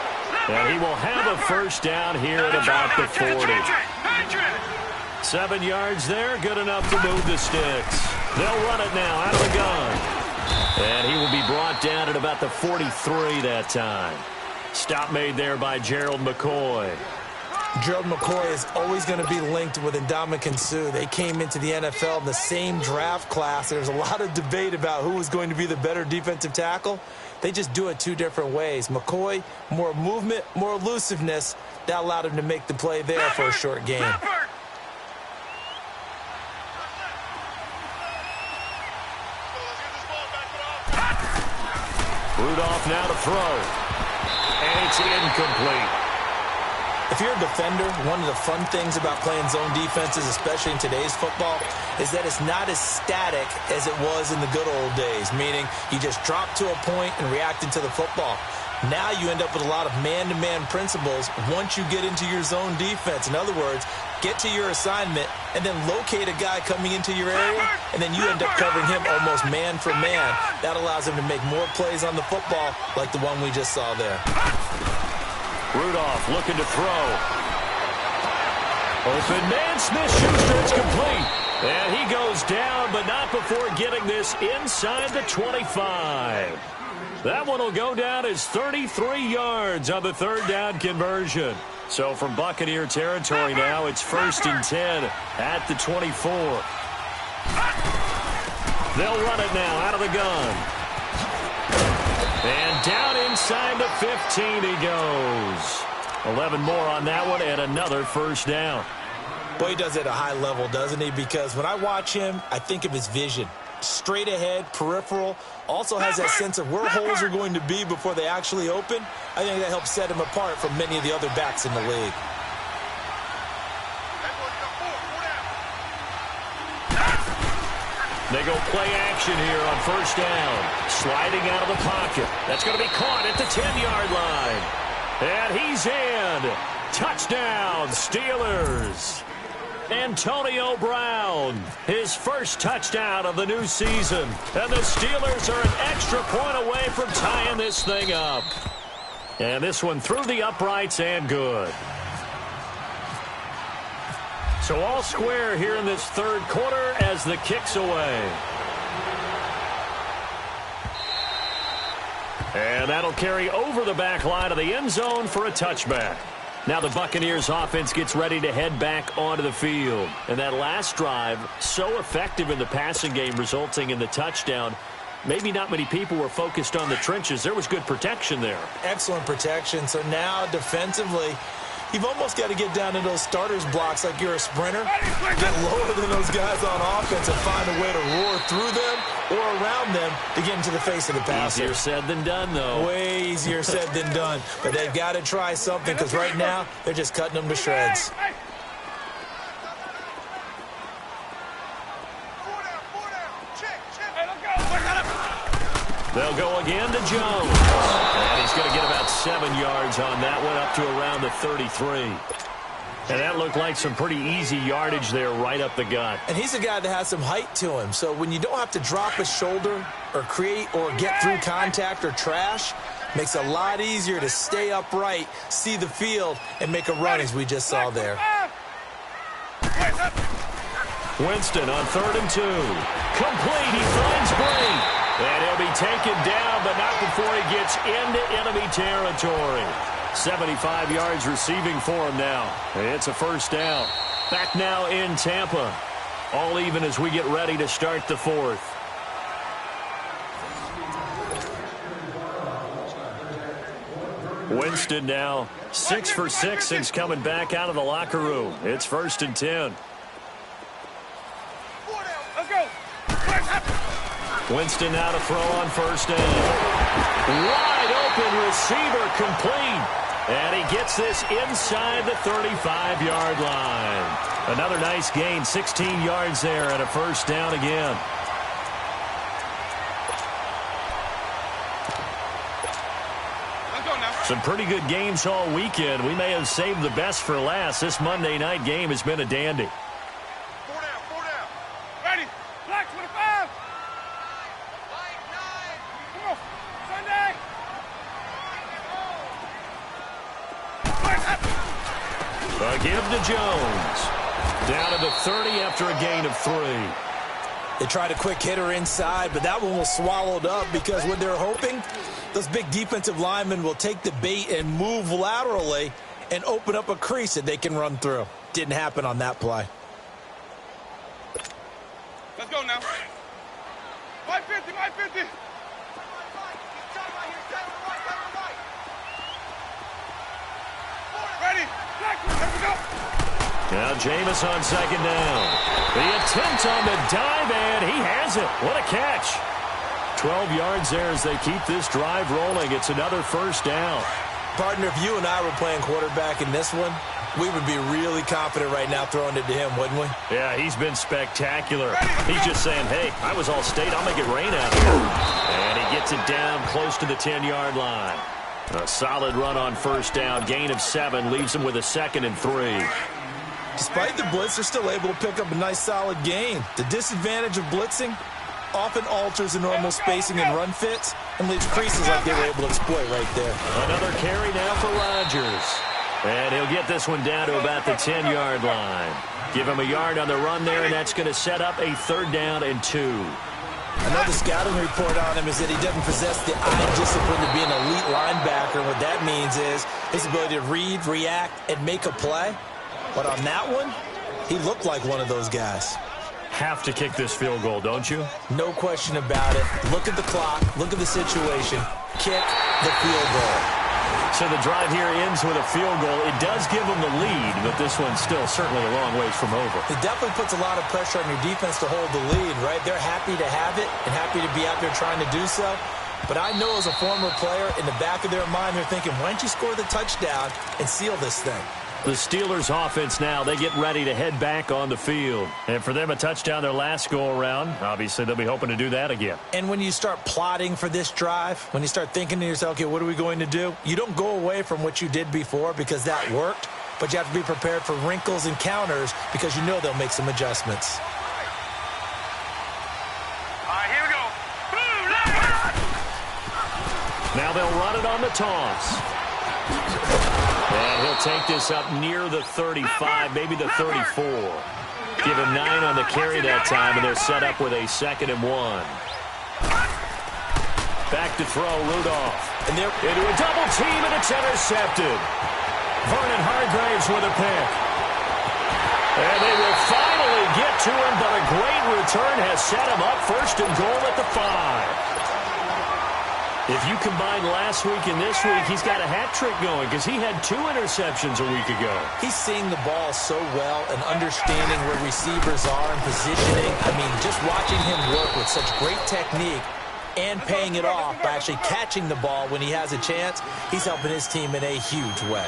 Speaker 2: And he will have a first down here at about the 40. 7 yards there, good enough to move the sticks. They'll run it now out of the gun. And he will be brought down at about the 43 that time. Stop made there by Gerald McCoy.
Speaker 3: Gerald McCoy is always going to be linked with Ndamukong Suh. They came into the NFL in the same draft class. There's a lot of debate about who was going to be the better defensive tackle. They just do it 2 different ways. McCoy, more movement, more elusiveness. That allowed him to make the play there for a short game.
Speaker 2: Rudolph now to throw. And it's incomplete.
Speaker 3: If you're a defender, one of the fun things about playing zone defenses, especially in today's football, is that it's not as static as it was in the good old days, meaning you just drop to a point and reacted to the football. Now you end up with a lot of man-to-man principles once you get into your zone defense. In other words, get to your assignment and then locate a guy coming into your area, and then you end up covering him almost man for man. That allows him to make more plays on the football like the one we just saw there.
Speaker 2: Rudolph looking to throw. Open man, Smith-Schuster, it's complete. And he goes down, but not before getting this inside the 25. That one will go down as 33 yards on the third down conversion. So from Buccaneer territory now, it's 1st and 10 at the 24. They'll run it now out of the gun. And down inside the 15 he goes. 11 more on that one and another first down.
Speaker 3: Boy, he does it at a high level, doesn't he? Because when I watch him, I think of his vision. Straight ahead, peripheral, also has that sense of where holes are going to be before they actually open. I think that helps set him apart from many of the other backs in the league.
Speaker 2: They go play action here on first down. Sliding out of the pocket. That's going to be caught at the 10-yard line. And he's in. Touchdown, Steelers. Antonio Brown, his first touchdown of the new season. And the Steelers are an extra point away from tying this thing up. And this one through the uprights and good. So all square here in this third quarter as the kick's away. And that'll carry over the back line of the end zone for a touchback. Now the Buccaneers offense gets ready to head back onto the field. And that last drive, so effective in the passing game, resulting in the touchdown. Maybe not many people were focused on the trenches. There was good protection there.
Speaker 3: Excellent protection. So now defensively, you've almost got to get down to those starters blocks like you're a sprinter. Get lower than those guys on offense and find a way to roar through them or around them to get into the face of the passer.
Speaker 2: Easier said than done, though.
Speaker 3: Way easier said than done. But they've got to try something because right now they're just cutting them to shreds.
Speaker 2: They'll go again to Jones. And he's going to get about 7 yards on that one, up to around the 33. And that looked like some pretty easy yardage there right up the gut.
Speaker 3: And he's a guy that has some height to him. So when you don't have to drop a shoulder or create or get through contact or trash, makes it a lot easier to stay upright, see the field, and make a run as we just saw there.
Speaker 2: Winston on 3rd and 2. Complete. He finds Bray. And he'll be taken down, but not before he gets into enemy territory. 75 yards receiving for him now. It's a first down. Back now in Tampa. All even as we get ready to start the fourth. Winston now 6 for 6 since coming back out of the locker room. It's 1st and 10.
Speaker 4: Let's go.
Speaker 2: Winston now to throw on first down. Wide open receiver complete. And he gets this inside the 35-yard line. Another nice gain, 16 yards there and a first down again.
Speaker 4: Let's go now.
Speaker 2: Some pretty good games all weekend. We may have saved the best for last. This Monday night game has been a dandy.
Speaker 4: 4 down, 4 down. Ready. Black 25. Come on. Sunday.
Speaker 2: Give to Jones. Down to the 30 after a gain of 3.
Speaker 3: They tried a quick hitter inside, but that one was swallowed up because what they're hoping, those big defensive linemen will take the bait and move laterally and open up a crease that they can run through. Didn't happen on that play.
Speaker 4: Let's go now. My 50, my 50. Ready. Black, here we go.
Speaker 2: Now Jameis on 2nd down. The attempt on the dive, and he has it. What a catch. 12 yards there as they keep this drive rolling. It's another first down.
Speaker 3: Partner, if you and I were playing quarterback in this one, we would be really confident right now throwing it to him, wouldn't we?
Speaker 2: Yeah, he's been spectacular. He's just saying, hey, I was all state. I'll make it rain out here. And he gets it down close to the 10-yard line. A solid run on first down. Gain of 7 leaves them with a 2nd and 3.
Speaker 3: Despite the blitz, they're still able to pick up a nice, solid gain. The disadvantage of blitzing often alters the normal spacing and run fits and leaves creases like they were able to exploit right there.
Speaker 2: Another carry now for Rodgers. And he'll get this one down to about the 10-yard line. Give him a yard on the run there, and that's going to set up a 3rd down and 2.
Speaker 3: Another scouting report on him is that he doesn't possess the eye discipline to be an elite linebacker. And what that means is his ability to read, react, and make a play. But on that one, he looked like one of those guys.
Speaker 2: Have to kick this field goal, don't you?
Speaker 3: No question about it. Look at the clock. Look at the situation. Kick the field goal.
Speaker 2: So the drive here ends with a field goal. It does give them the lead, but this one's still certainly a long ways from over.
Speaker 3: It definitely puts a lot of pressure on your defense to hold the lead, right? They're happy to have it and happy to be out there trying to do so. But I know as a former player, in the back of their mind, they're thinking, why don't you score the touchdown and seal this thing?
Speaker 2: The Steelers offense now, they get ready to head back on the field. And for them, a touchdown their last go-around. Obviously, they'll be hoping to do that again.
Speaker 3: And when you start plotting for this drive, when you start thinking to yourself, okay, what are we going to do? You don't go away from what you did before because that worked, but you have to be prepared for wrinkles and counters because you know they'll make some adjustments.
Speaker 4: All right, here we go.
Speaker 2: Now they'll run it on the toss. And he'll take this up near the 35, maybe the 34. Give him 9 on the carry that time, and they're set up with a 2nd and 1. Back to throw, Rudolph. And they're into a double team, and it's intercepted. Vernon Hargreaves with a pick. And they will finally get to him, but a great return has set him up 1st and goal at the 5. If you combine last week and this week, he's got a hat trick going because he had 2 interceptions a week ago.
Speaker 3: He's seeing the ball so well and understanding where receivers are and positioning. I mean, just watching him work with such great technique and paying it off by actually catching the ball when he has a chance, he's helping his team in a huge way.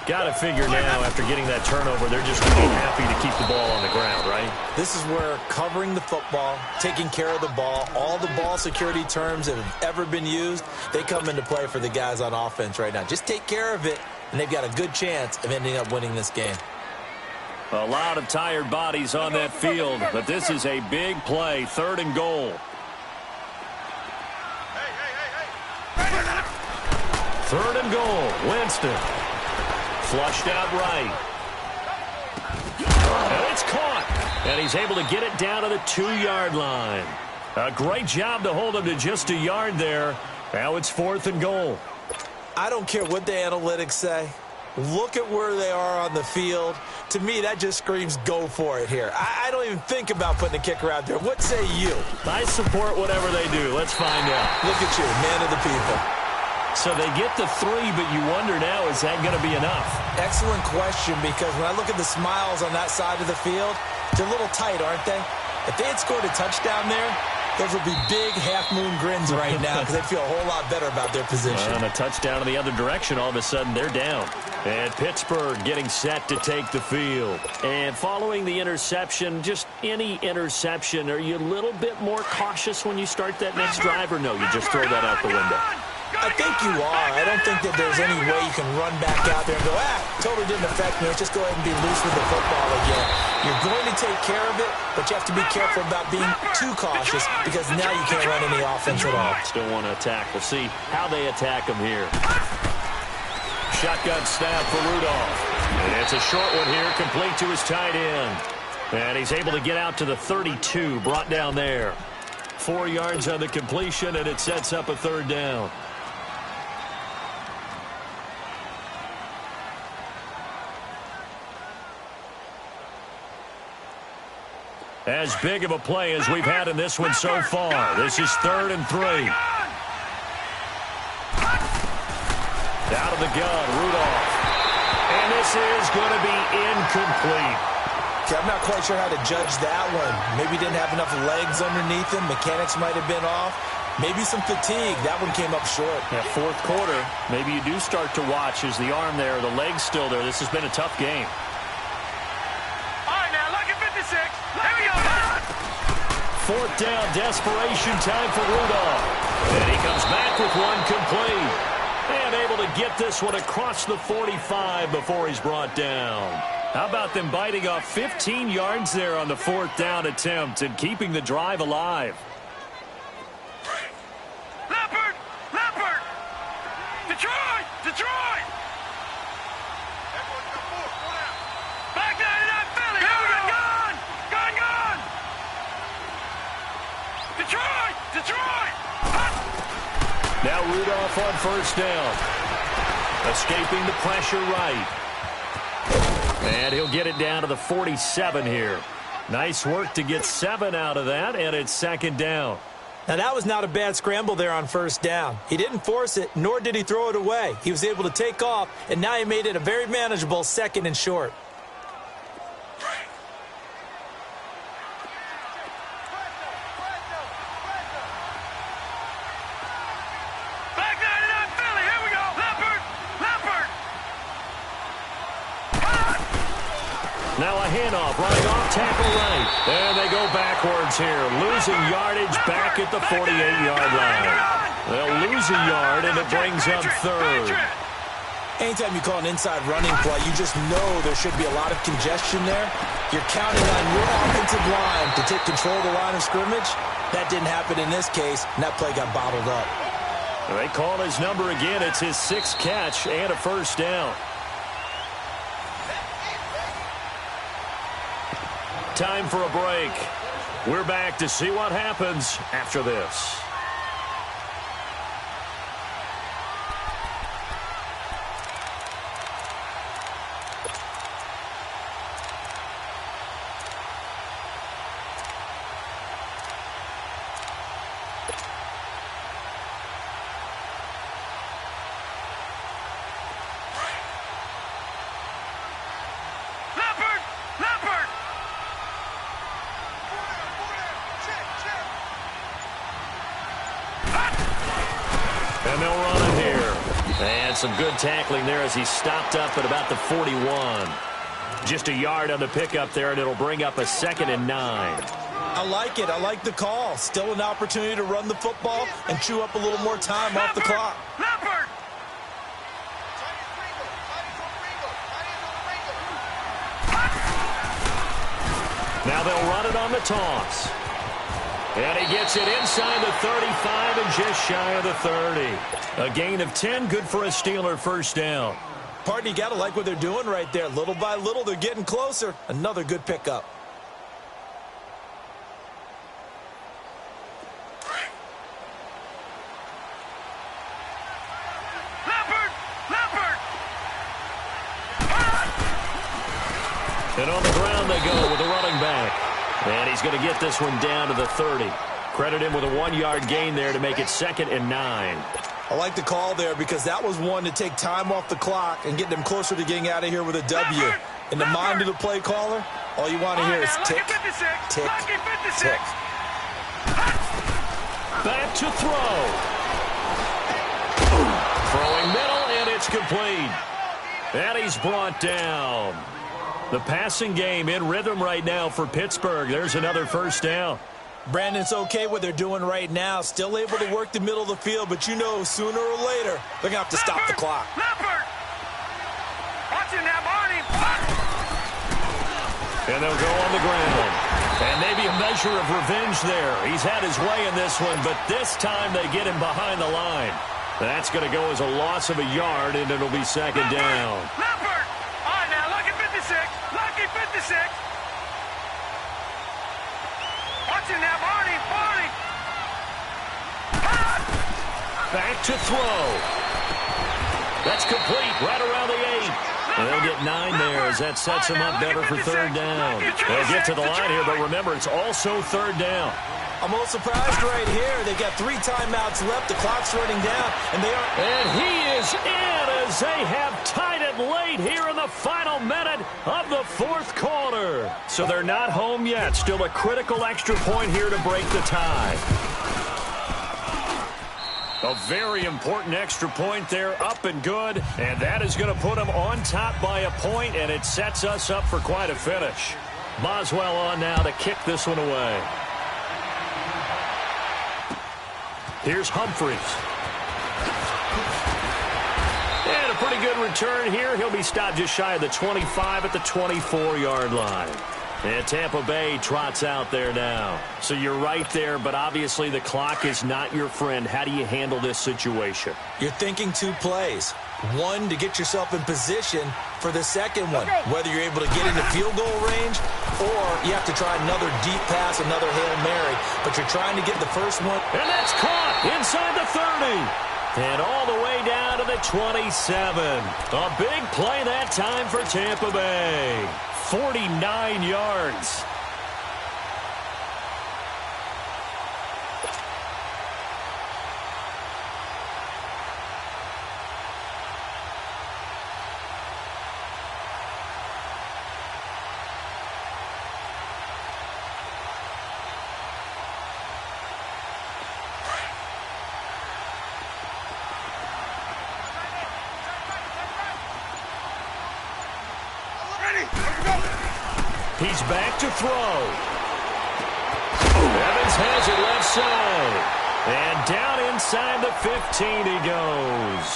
Speaker 2: Got to figure now, after getting that turnover, they're just really happy to keep the ball on the ground, right?
Speaker 3: This is where covering the football, taking care of the ball, all the ball security terms that have ever been used, they come into play for the guys on offense right now. Just take care of it, and they've got a good chance of ending up winning this game.
Speaker 2: A lot of tired bodies on that field, but this is a big play, 3rd and goal. 3rd and goal, Winston. Flushed out right. And it's caught. And he's able to get it down to the 2-yard line. A great job to hold him to just a yard there. Now it's 4th and goal.
Speaker 3: I don't care what the analytics say. Look at where they are on the field. To me, that just screams go for it here. I don't even think about putting a kicker out there. What say you?
Speaker 2: I support whatever they do. Let's find out.
Speaker 3: Look at you, man of the people.
Speaker 2: So they get the 3, but you wonder now, is that going to be enough?
Speaker 3: Excellent question, because when I look at the smiles on that side of the field, they're a little tight, aren't they? If they had scored a touchdown there, those would be big half-moon grins right now because they'd feel a whole lot better about their position.
Speaker 2: And a touchdown in the other direction, all of a sudden they're down. And Pittsburgh getting set to take the field. And following the interception, just any interception, are you a little bit more cautious when you start that next drive, or no, you just throw that out the window?
Speaker 3: I think you are. I don't think that there's any way you can run back out there and go, totally didn't affect me. Let's just go ahead and be loose with the football again. You're going to take care of it, but you have to be careful about being too cautious because now you can't run any offense at all.
Speaker 2: Still want to attack. We'll see how they attack him here. Shotgun snap for Rudolph. And it's a short one here, complete to his tight end. And he's able to get out to the 32, brought down there. 4 yards on the completion, and it sets up a 3rd down. As big of a play as we've had in this one so far. This is 3rd and 3. Out of the gun, Rudolph. And this is going to be incomplete.
Speaker 3: Okay, I'm not quite sure how to judge that one. Maybe didn't have enough legs underneath him. Mechanics might have been off. Maybe some fatigue. That one came up short.
Speaker 2: Yeah, 4th quarter, maybe you do start to watch as the arm there, the leg's still there. This has been a tough game.
Speaker 4: All right, now, look at 56. Here we go.
Speaker 2: 4th down, desperation time for Rudolph. And he comes back with one complete. And able able to get this one across the 45 before he's brought down. How about them biting off 15 yards there on the 4th down attempt and keeping the drive alive?
Speaker 4: Leopard! Leopard! Detroit! Detroit! Back 99 Philly! Here we go! Gone! Gone, gone! Detroit! Detroit!
Speaker 2: Now Rudolph on 1st down. Escaping the pressure right. And he'll get it down to the 47 here. Nice work to get 7 out of that, and it's 2nd down.
Speaker 3: Now, that was not a bad scramble there on 1st down. He didn't force it, nor did he throw it away. He was able to take off, and now he made it a very manageable 2nd and short.
Speaker 4: Back 99 Philly! Here we go! Leopard! Leopard!
Speaker 2: Now a handoff, running off tackle right. And they go backwards here, losing yardage back at the 48-yard line. They'll lose a yard, and it brings up 3rd.
Speaker 3: Anytime you call an inside running play, you just know there should be a lot of congestion there. You're counting on your offensive line to take control of the line of scrimmage. That didn't happen in this case, and that play got bottled up.
Speaker 2: They call his number again. It's his 6th catch and a 1st down. Time for a break. We're back to see what happens after this.
Speaker 4: Leopard! Leopard!
Speaker 2: And they'll run it here. And some good tackling there as he stopped up at about the 41. Just a yard on the pickup there, and it'll bring up a 2nd and 9.
Speaker 3: I like it. I like the call. Still an opportunity to run the football and chew up a little more time off the clock.
Speaker 4: Leopard!
Speaker 2: Now they'll run it on the toss. And he gets it inside the 35 and just shy of the 30. A gain of 10, good for a Steeler 1st down.
Speaker 3: Partner, you got to like what they're doing right there. Little by little, they're getting closer. Another good pickup.
Speaker 4: Leopard! Leopard!
Speaker 2: And on the ground they go with the running back. And he's going to get this one down to the 30. Credit him with a 1-yard gain there to make it 2nd and 9.
Speaker 3: I like the call there because that was one to take time off the clock and get them closer to getting out of here with a W. In the mind of the play caller, all you want to hear is tick, tick, tick.
Speaker 2: Back to throw. Throwing middle, and it's complete. And he's brought down. The passing game in rhythm right now for Pittsburgh. There's another 1st down.
Speaker 3: Brandon, it's okay what they're doing right now. Still able to work the middle of the field, but you know sooner or later they're going to have to stop the clock.
Speaker 4: Leopard! Watch him now, Barney!
Speaker 2: And they'll go on the ground. And maybe a measure of revenge there. He's had his way in this one, but this time they get him behind the line. That's going to go as a loss of a yard, and it'll be 2nd down.
Speaker 4: Leopard! All right, now, lucky 56. Lucky 56. Watch him now, Barney. Barney.
Speaker 2: Back to throw. That's complete right around the 8. And they'll get 9 there as that sets them up better for 3rd down. They'll get to the line here, but remember, it's also 3rd down.
Speaker 3: I'm a little surprised right here. They got 3 timeouts left. The clock's running down, and they are.
Speaker 2: And he is in as they have tied it late here in the final minute of the 4th quarter. So they're not home yet. Still a critical extra point here to break the tie. A very important extra point there, up and good. And that is going to put them on top by a point, and it sets us up for quite a finish. Boswell on now to kick this one away. Here's Humphries. return here. He'll be stopped just shy of the 25 at the 24-yard line. And Tampa Bay trots out there now. So you're right there, but obviously the clock is not your friend. How do you handle this situation?
Speaker 3: You're thinking two plays. One, to get yourself in position for the second one, whether you're able to get into field goal range or you have to try another deep pass, another Hail Mary, but you're trying to get the first one.
Speaker 2: And that's caught inside the 30. And all the way down to the 27. A big play that time for Tampa Bay. 49 yards. He's back to throw. Evans has it left side. And down inside the 15 he goes.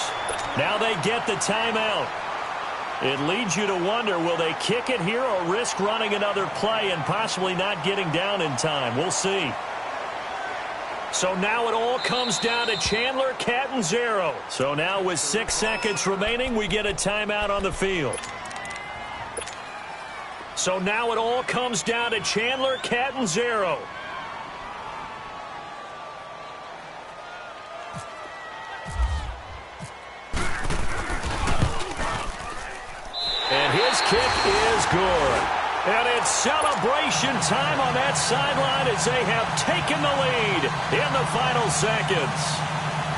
Speaker 2: Now they get the timeout. It leads you to wonder, will they kick it here or risk running another play and possibly not getting down in time? We'll see. So now it all comes down to Chandler Catanzaro. So now with 6 seconds remaining, we get a timeout on the field. So now it all comes down to Chandler Catanzaro. And his kick is good. And it's celebration time on that sideline as they have taken the lead in the final seconds.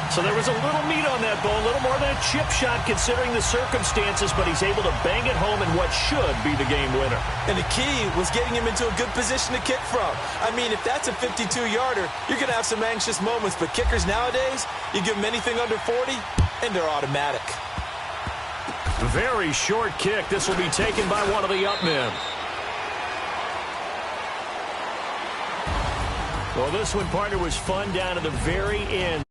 Speaker 2: So there was a little meat on that ball, a little more than a chip shot considering the circumstances, but he's able to bang it home in what should be the game winner.
Speaker 3: And the key was getting him into a good position to kick from. I mean, if that's a 52-yarder, you're going to have some anxious moments, but kickers nowadays, you give them anything under 40, and they're automatic.
Speaker 2: Very short kick. This will be taken by one of the up men. Well, this one, partner, was fun down to the very end.